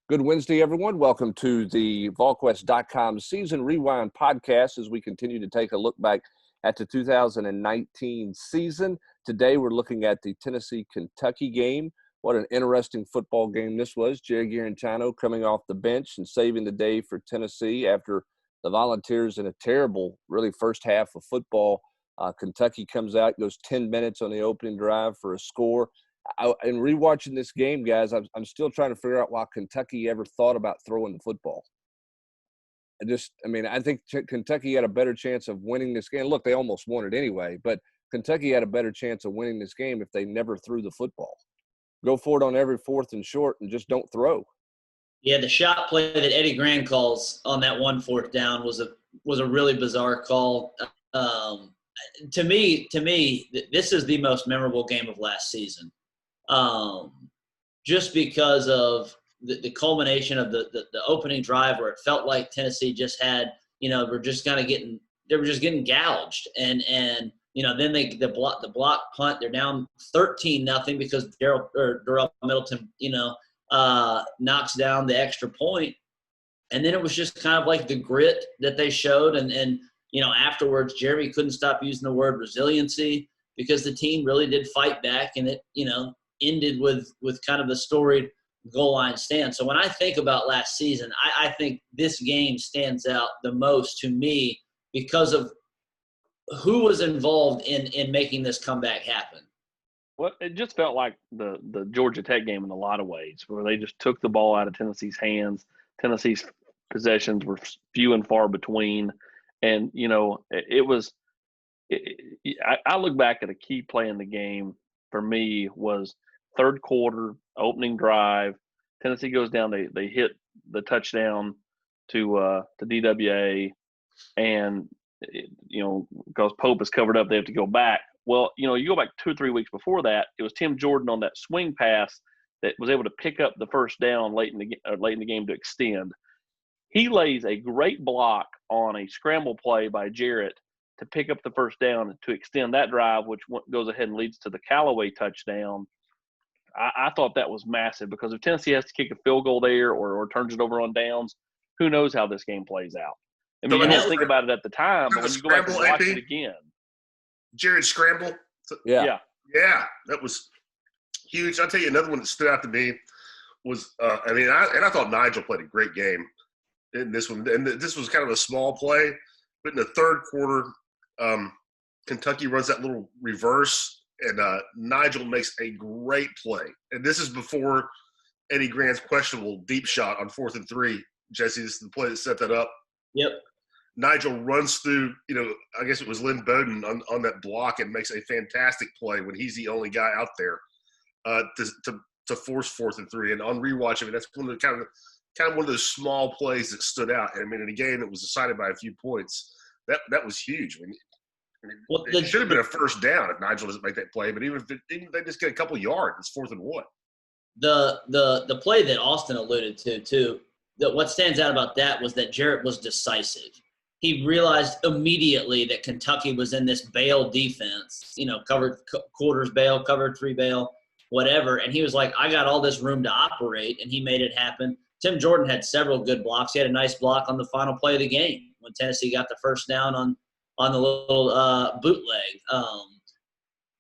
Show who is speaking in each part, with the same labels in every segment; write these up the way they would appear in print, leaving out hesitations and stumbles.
Speaker 1: Good Wednesday, everyone. Welcome to the Volquest.com Season Rewind podcast as we continue to take a look back at the 2019 season. Today, we're looking at the Tennessee-Kentucky game. What an interesting football game this was. Jerry Garantano coming off the bench and saving the day for Tennessee after the Volunteers in a terrible, really, first half of football. Kentucky comes out, goes 10 minutes on the opening drive for a score. In rewatching this game, guys, I'm still trying to figure out why Kentucky ever thought about throwing the football. I think Kentucky had a better chance of winning this game. Look, they almost won it anyway, but Kentucky had a better chance of winning this game if they never threw the football. Go for it on every fourth and short and just don't throw.
Speaker 2: Yeah, the shot play that Eddie Gran calls on that 1 4th down was a really bizarre call. To me, this is the most memorable game of last season. Just because of the culmination of the opening drive where it felt like Tennessee just had, they were just getting gouged. And then the block punt, they're down 13-0 because Darrell Middleton, knocks down the extra point. And then it was just kind of like the grit that they showed. And afterwards, Jeremy couldn't stop using the word resiliency because the team really did fight back, and it, ended with kind of the storied goal line stand. So when I think about last season, I think this game stands out the most to me because of who was involved in making this comeback happen.
Speaker 3: Well, it just felt like the Georgia Tech game in a lot of ways, where they just took the ball out of Tennessee's hands. Tennessee's possessions were few and far between. And, I look back at a key play in the game for me was third quarter, opening drive. Tennessee goes down. They hit the touchdown to DWA, and because Pope is covered up, they have to go back. Well, you go back 2 or 3 weeks before that, it was Tim Jordan on that swing pass that was able to pick up the first down late in the game to extend. He lays a great block on a scramble play by Jarrett to pick up the first down to extend that drive, which goes ahead and leads to the Callaway touchdown. I thought that was massive because if Tennessee has to kick a field goal there or turns it over on downs, who knows how this game plays out. I mean, you didn't think about it at the time, but when you go back and watch it again.
Speaker 4: Jared Scramble?
Speaker 3: Yeah,
Speaker 4: that was huge. I'll tell you another one that stood out to me was, I thought Nigel played a great game in this one. And this was kind of a small play, but in the third quarter, Kentucky runs that little reverse, and Nigel makes a great play. And this is before Eddie Grant's questionable deep shot on 4th and 3. Jesse, this is the play that set that up.
Speaker 2: Yep.
Speaker 4: Nigel runs through, I guess it was Lynn Bowden on that block and makes a fantastic play when he's the only guy out there to force 4th and 3. And on rewatch, that's one of the kind of one of those small plays that stood out. And in a game that was decided by a few points, that was huge. It should have been a first down if Nigel doesn't make that play, but even if they just get a couple yards, it's 4th and 1.
Speaker 2: The play that Austin alluded to too, that what stands out about that was that Jarrett was decisive. He realized immediately that Kentucky was in this bail defense, covered quarters bail, covered 3 bail, whatever, and he was like, I got all this room to operate, and he made it happen. Tim Jordan had several good blocks. He had a nice block on the final play of the game when Tennessee got the first down on the little bootleg.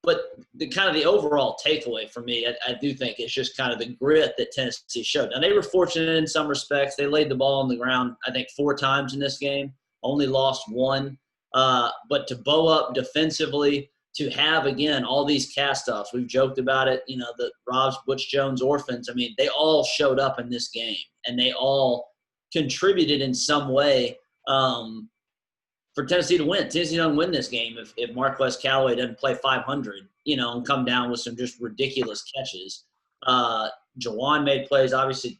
Speaker 2: But the overall takeaway for me, I do think it's just kind of the grit that Tennessee showed. Now, they were fortunate in some respects. They laid the ball on the ground, I think, 4 times in this game, only lost 1. But to bow up defensively, to have, again, all these cast-offs, we've joked about it, the Rob's, Butch Jones orphans, they all showed up in this game, and they all contributed in some way for Tennessee to win. Tennessee doesn't win this game if Marquez Callaway doesn't play 500, and come down with some just ridiculous catches. Jawan made plays. Obviously,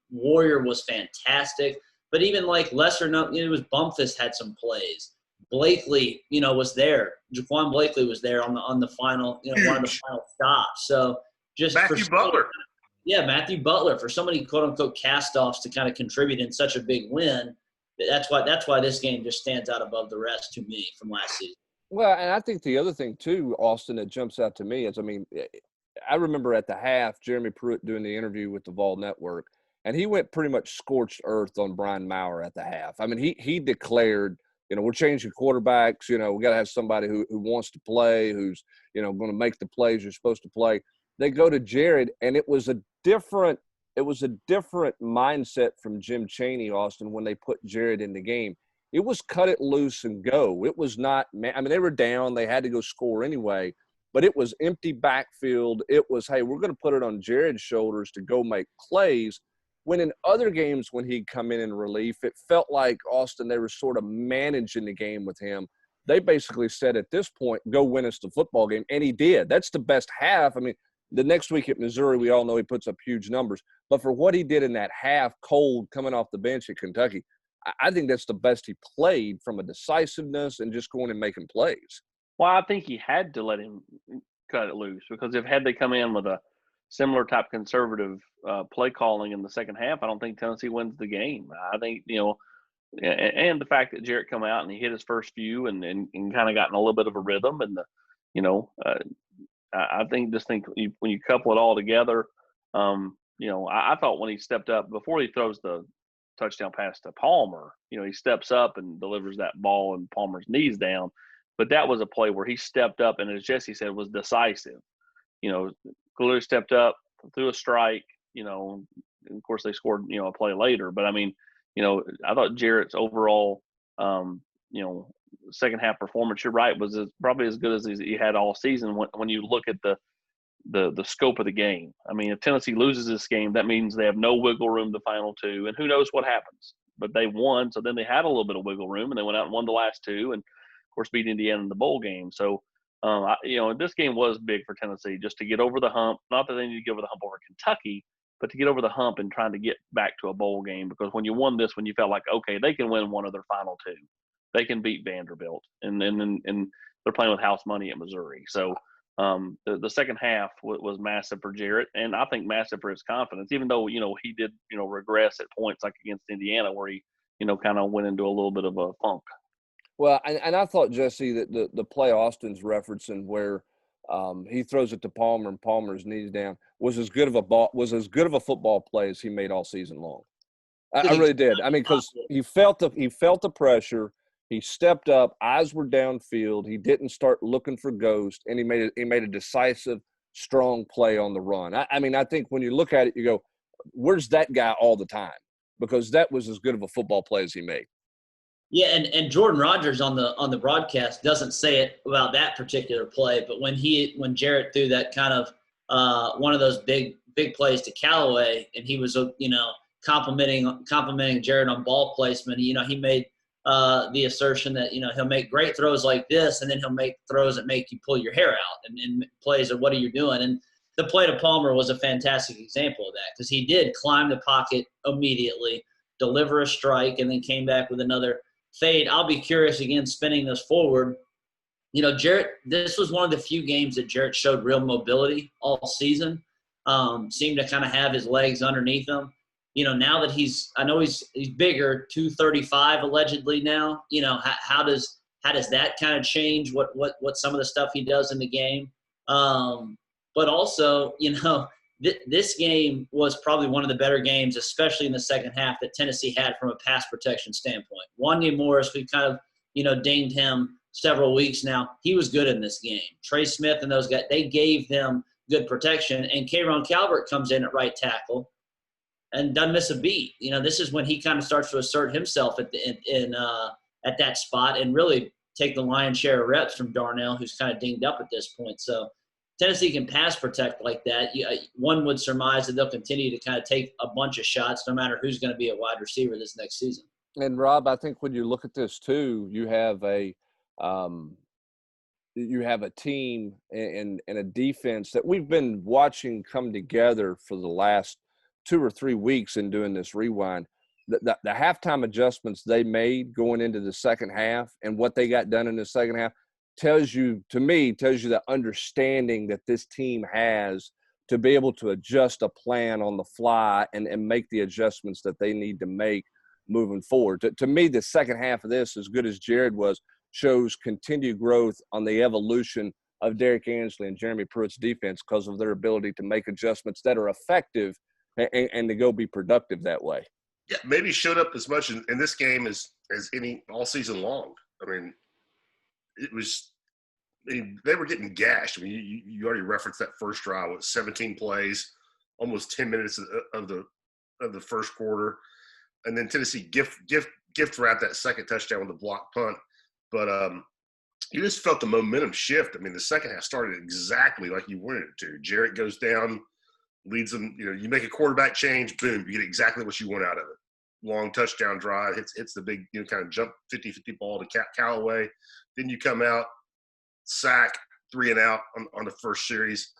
Speaker 2: Warrior was fantastic. But even like lesser known, it was Bumphus had some plays. Blakely, was there. Jaquan Blakely was there on the final, one of the final stops. So just
Speaker 4: Matthew Butler.
Speaker 2: Yeah, Matthew Butler, for so many quote-unquote cast-offs to kind of contribute in such a big win, that's why this game just stands out above the rest to me from last season.
Speaker 1: Well, and I think the other thing too, Austin, that jumps out to me is, I remember at the half, Jeremy Pruitt doing the interview with the Vol Network, and he went pretty much scorched earth on Brian Maurer at the half. I mean, he declared, we're changing quarterbacks. We got to have somebody who wants to play, who's, going to make the plays you're supposed to play. They go to Jared, and it was a different mindset from Jim Chaney, Austin, when they put Jared in the game. It was cut it loose and go. It was not – they were down. They had to go score anyway. But it was empty backfield. It was, hey, we're going to put it on Jared's shoulders to go make plays. When in other games when he'd come in relief, it felt like, Austin, they were sort of managing the game with him. They basically said at this point, go win us the football game. And he did. That's the best half. I mean, the next week at Missouri, we all know he puts up huge numbers. But for what he did in that half, cold, coming off the bench at Kentucky, I think that's the best he played from a decisiveness and just going and making plays.
Speaker 3: Well, I think he had to let him cut it loose, because had they come in with a similar type conservative play calling in the second half, I don't think Tennessee wins the game. I think, and the fact that Jarrett come out and he hit his first few and kind of gotten a little bit of a rhythm, and I think when you couple it all together, I thought when he stepped up before he throws the touchdown pass to Palmer, he steps up and delivers that ball and Palmer's knees down. But that was a play where he stepped up and, as Jesse said, was decisive. Clearly stepped up, threw a strike, and of course they scored, a play later. But I mean, I thought Jarrett's overall, second half performance, you're right, was probably as good as he had all season when you look at the scope of the game. I mean, if Tennessee loses this game, that means they have no wiggle room the final two, and who knows what happens. But they won, so then they had a little bit of wiggle room, and they went out and won the last two, and of course beat Indiana in the bowl game. So, this game was big for Tennessee just to get over the hump. Not that they need to get over the hump over Kentucky, but to get over the hump and trying to get back to a bowl game. Because when you won this, when you felt like, okay, they can win one of their final two, they can beat Vanderbilt, and they're playing with house money at Missouri. So the second half was massive for Jarrett, and I think massive for his confidence. Even though he did regress at points like against Indiana, where he kind of went into a little bit of a funk.
Speaker 1: Well, and I thought, Jesse, that the play Austin's referencing where he throws it to Palmer and Palmer's knees down was as good of a football play as he made all season long. I really did. I mean, because he felt the pressure. He stepped up. Eyes were downfield. He didn't start looking for ghosts, and he made a decisive, strong play on the run. I mean, I think when you look at it, you go, "Where's that guy all the time?" Because that was as good of a football play as he made.
Speaker 2: Yeah, and Jordan Rogers on the broadcast doesn't say it about that particular play, but when Jarrett threw that kind of one of those big plays to Callaway, and he was complimenting Jarrett on ball placement, he made the assertion that he'll make great throws like this, and then he'll make throws that make you pull your hair out, and plays of what are you doing? And the play to Palmer was a fantastic example of that, because he did climb the pocket immediately, deliver a strike, and then came back with another fade. I'll be curious again, spinning this forward. Jarrett, this was one of the few games that Jarrett showed real mobility all season. Seemed to kind of have his legs underneath him. Now that he's bigger, 235 allegedly now. How does that kind of change what some of the stuff he does in the game? But also, this game was probably one of the better games, especially in the second half, that Tennessee had from a pass protection standpoint. Wanya Morris, we kind of, dinged him several weeks now. He was good in this game. Trey Smith and those guys, they gave them good protection. And K'Ron Calvert comes in at right tackle and doesn't miss a beat. This is when he kind of starts to assert himself at that spot and really take the lion's share of reps from Darnell, who's kind of dinged up at this point. So Tennessee can pass protect like that. One would surmise that they'll continue to kind of take a bunch of shots no matter who's going to be a wide receiver this next season.
Speaker 1: And, Rob, I think when you look at this too, you have a team and a defense that we've been watching come together for the last 2 or 3 weeks in doing this rewind. The halftime adjustments they made going into the second half and what they got done in the second half tells you the understanding that this team has to be able to adjust a plan on the fly and make the adjustments that they need to make moving forward. To me, the second half of this, as good as Jared was, shows continued growth on the evolution of Derek Ansley and Jeremy Pruitt's defense because of their ability to make adjustments that are effective and to go be productive that way.
Speaker 4: Yeah, maybe showed up as much in this game as any all season long. I mean, it was they were getting gashed. I mean, you already referenced that first drive with 17 plays, almost 10 minutes of the first quarter, and then Tennessee gift wrapped that second touchdown with a block punt. But you just felt the momentum shift. I mean, the second half started exactly like you wanted it to. Jarrett goes down, leads them. You make a quarterback change, boom, you get exactly what you want out of it. Long touchdown drive, hits the big, kind of jump 50-50 ball to Callaway. Then you come out, sack, 3 and out on the first series.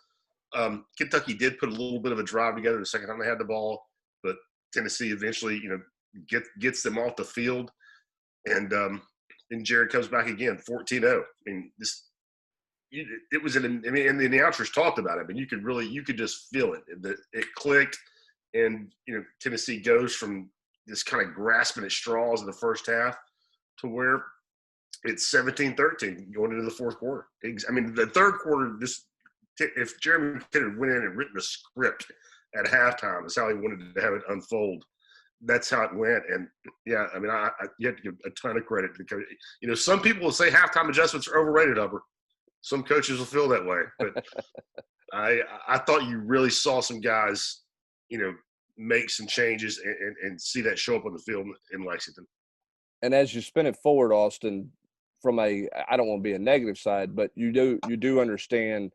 Speaker 4: Kentucky did put a little bit of a drive together the second time they had the ball, but Tennessee eventually, gets them off the field, and Jared comes back again, 14-0. I mean, it was and the announcers talked about it, but you could just feel it. It clicked, and Tennessee goes from this kind of grasping at straws in the first half to where it's 17-13 going into the fourth quarter. I mean, the third quarter, if Jeremy had went in and written a script at halftime, that's how he wanted to have it unfold. That's how it went. And, yeah, I mean, you have to give a ton of credit to the coach. Some people will say halftime adjustments are overrated, Hubbard. Some coaches will feel that way. But I thought you really saw some guys, make some changes and see that show up on the field in Lexington.
Speaker 1: And as you spin it forward, Austin, from I don't want to be a negative side, but you do understand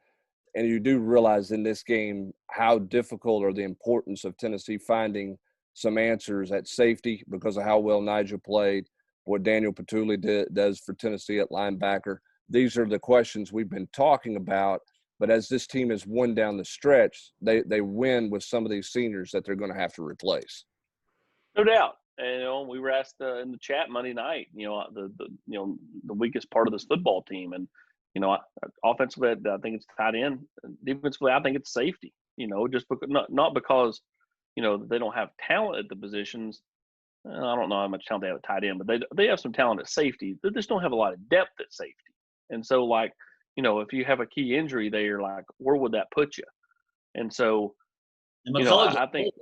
Speaker 1: and you do realize in this game how difficult or the importance of Tennessee finding some answers at safety because of how well Nigel played, what Daniel Petulli does for Tennessee at linebacker. These are the questions we've been talking about. But as this team has won down the stretch, they win with some of these seniors that they're going to have to replace.
Speaker 3: No doubt. And we were asked in the chat Monday night, the weakest part of this football team, and offensively, I think it's tight end. Defensively, I think it's safety. Just because not because they don't have talent at the positions. I don't know how much talent they have at tight end, but they have some talent at safety. They just don't have a lot of depth at safety. And so, if you have a key injury there, where would that put you? And so, I think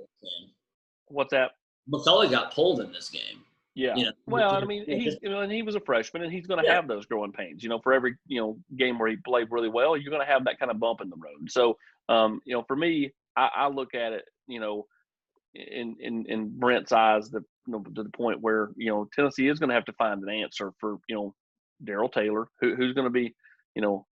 Speaker 3: what's that?
Speaker 2: McCullough got pulled in this game.
Speaker 3: Yeah. Well, I mean, he was a freshman, and he's going to have those growing pains. For every game where he played really well, you're going to have that kind of bump in the road. So, for me, I look at it, in Brent's eyes, to the point where Tennessee is going to have to find an answer for Darrell Taylor, who's going to be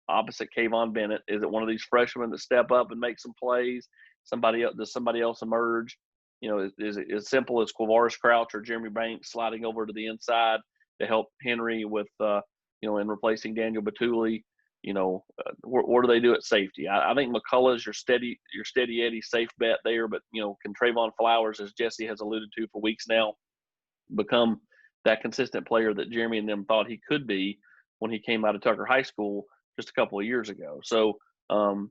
Speaker 3: opposite Kayvon Bennett. Is it one of these freshmen that step up and make some plays? Does somebody else emerge? Is it as simple as Quavaris Crouch or Jeremy Banks sliding over to the inside to help Henry with in replacing Daniel Petulli? What do they do at safety? I think McCullough is your steady Eddie safe bet there, but can Trayvon Flowers, as Jesse has alluded to for weeks now, become that consistent player that Jeremy and them thought he could be when he came out of Tucker High School just a couple of years ago? So, and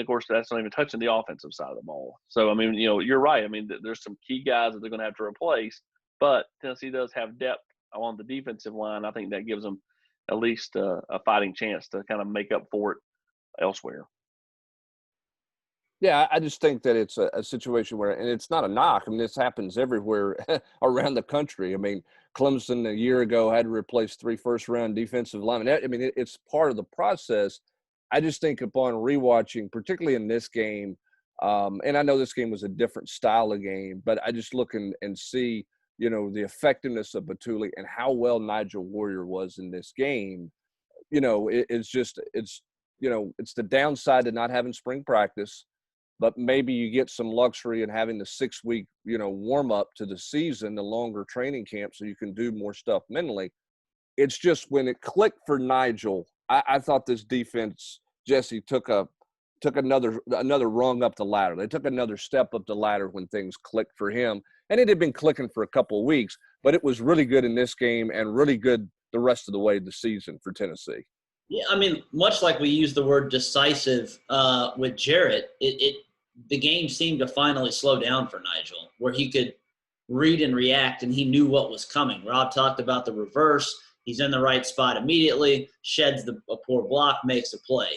Speaker 3: of course that's not even touching the offensive side of the ball. So, I mean, you're right. I mean, there's some key guys that they're going to have to replace, but Tennessee does have depth on the defensive line. I think that gives them at least a fighting chance to kind of make up for it elsewhere.
Speaker 1: Yeah, I just think that it's a situation where, and it's not a knock. I mean, this happens everywhere around the country. I mean, Clemson a year ago had to replace 3 first-round defensive linemen. I mean, it's part of the process. I just think upon rewatching, particularly in this game, and I know this game was a different style of game, but I just look and see, the effectiveness of Petulli and how well Nigel Warrior was in this game. It's the downside to not having spring practice. But maybe you get some luxury in having the 6-week, warm up to the season, the longer training camp, so you can do more stuff mentally. It's just when it clicked for Nigel, I thought this defense, Jesse, took another rung up the ladder. They took another step up the ladder when things clicked for him. And it had been clicking for a couple of weeks, but it was really good in this game and really good the rest of the way this season for Tennessee.
Speaker 2: Yeah, I mean, much like we use the word decisive with Jarrett, the game seemed to finally slow down for Nigel, where he could read and react, and he knew what was coming. Rob talked about the reverse. He's in the right spot immediately, sheds a poor block, makes a play.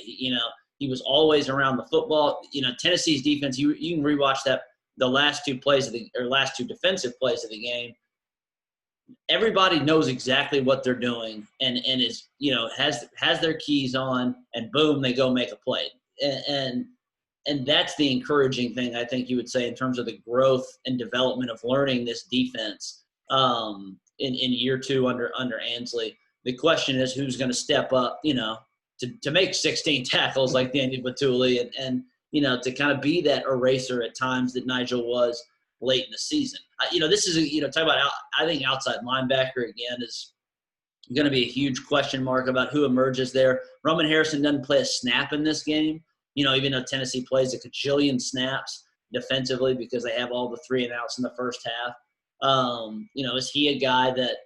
Speaker 2: He was always around the football. Tennessee's defense, you can rewatch that the last two defensive plays of the game, everybody knows exactly what they're doing and is, has their keys on, and boom, they go make a play. And that's the encouraging thing, I think you would say, in terms of the growth and development of learning this defense in year two under Ansley. The question is who's going to step up, to make 16 tackles like Daniel Batuli and to kind of be that eraser at times that Nigel was late in the season. This is talk about, I think outside linebacker again is going to be a huge question mark about who emerges there. Roman Harrison doesn't play a snap in this game. Even though Tennessee plays a cajillion snaps defensively because they have all the 3 and outs in the first half. Is he a guy that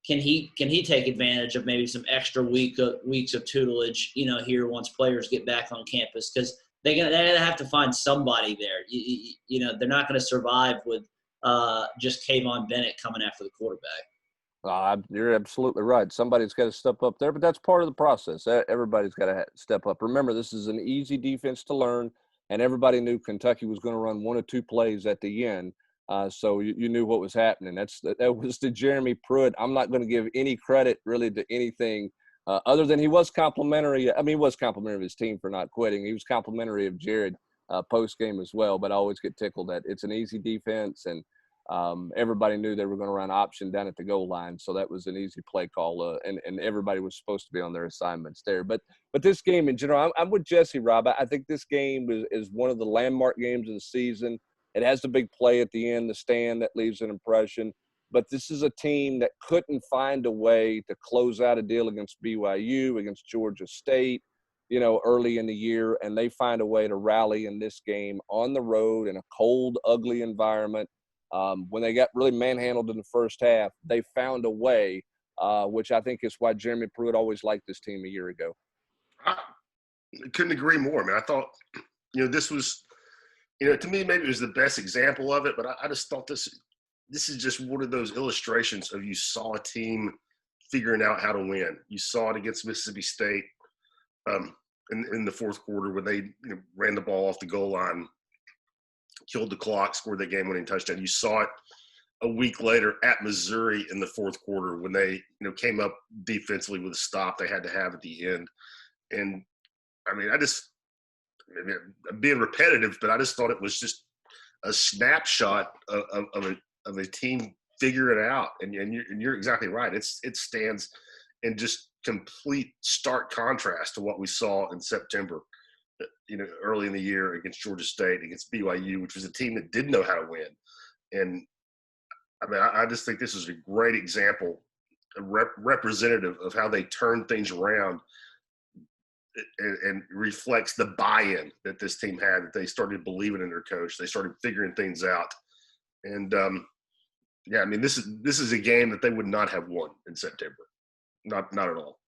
Speaker 2: can he take advantage of maybe some extra weeks of tutelage, here once players get back on campus? Because they're gonna have to find somebody there. They're not going to survive with just Kayvon Bennett coming after the quarterback.
Speaker 1: You're absolutely right. Somebody's got to step up there, but that's part of the process. Everybody's got to step up. Remember, this is an easy defense to learn, and everybody knew Kentucky was going to run 1 or 2 plays at the end. So you knew what was happening. That was to Jeremy Pruitt. I'm not going to give any credit really to anything other than he was complimentary. I mean, he was complimentary of his team for not quitting. He was complimentary of Jared post-game as well, but I always get tickled that it's an easy defense, and everybody knew they were going to run option down at the goal line, so that was an easy play call, and everybody was supposed to be on their assignments there. But this game in general, I'm with Jesse, Rob. I think this game is one of the landmark games of the season. It has the big play at the end, the stand that leaves an impression. But this is a team that couldn't find a way to close out a deal against BYU, against Georgia State, early in the year, and they find a way to rally in this game on the road in a cold, ugly environment. When they got really manhandled in the first half, they found a way, which I think is why Jeremy Pruitt always liked this team a year ago.
Speaker 4: I couldn't agree more, man. I thought, this was, to me, maybe it was the best example of it, but I just thought this is just one of those illustrations of you saw a team figuring out how to win. You saw it against Mississippi State in the fourth quarter when they ran the ball off the goal line, killed the clock, scored that game-winning touchdown. You saw it a week later at Missouri in the fourth quarter when they came up defensively with a stop they had to have at the end. And, I mean, I'm being repetitive, but I just thought it was just a snapshot of a team figuring it out. And you're exactly right. It stands in just complete stark contrast to what we saw in September, early in the year against Georgia State, against BYU, which was a team that didn't know how to win. And I mean, I just think this is a great example, representative of how they turned things around and reflects the buy-in that this team had, that they started believing in their coach. They started figuring things out. And, I mean, this is a game that they would not have won in September. Not at all.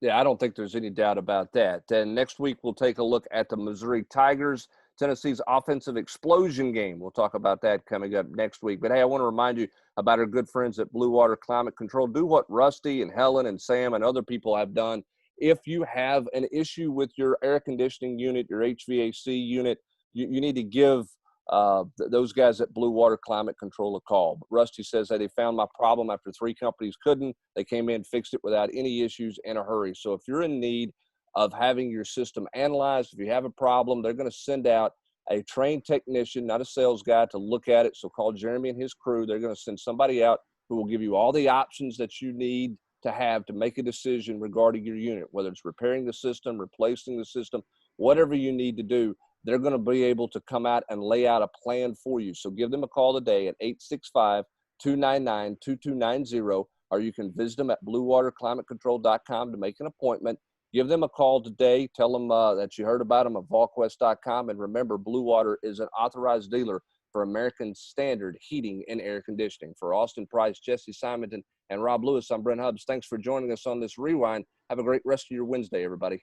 Speaker 1: Yeah, I don't think there's any doubt about that. And next week we'll take a look at the Missouri Tigers, Tennessee's offensive explosion game. We'll talk about that coming up next week. But, hey, I want to remind you about our good friends at Blue Water Climate Control. Do what Rusty and Helen and Sam and other people have done. If you have an issue with your air conditioning unit, your HVAC unit, you need to give those guys at Blue Water Climate Control a call. But Rusty says that they found my problem after 3 companies couldn't. They came in, fixed it without any issues in a hurry. So if you're in need of having your system analyzed, if you have a problem, they're going to send out a trained technician, not a sales guy, to look at it. So call Jeremy and his crew. They're going to send somebody out who will give you all the options that you need to have to make a decision regarding your unit, whether it's repairing the system, replacing the system, whatever you need to do. They're going to be able to come out and lay out a plan for you. So give them a call today at 865-299-2290, or you can visit them at bluewaterclimatecontrol.com to make an appointment. Give them a call today. Tell them that you heard about them at Volquest.com. And remember, Blue Water is an authorized dealer for American Standard Heating and Air Conditioning. For Austin Price, Jesse Simonton, and Rob Lewis, I'm Brent Hubbs. Thanks for joining us on this Rewind. Have a great rest of your Wednesday, everybody.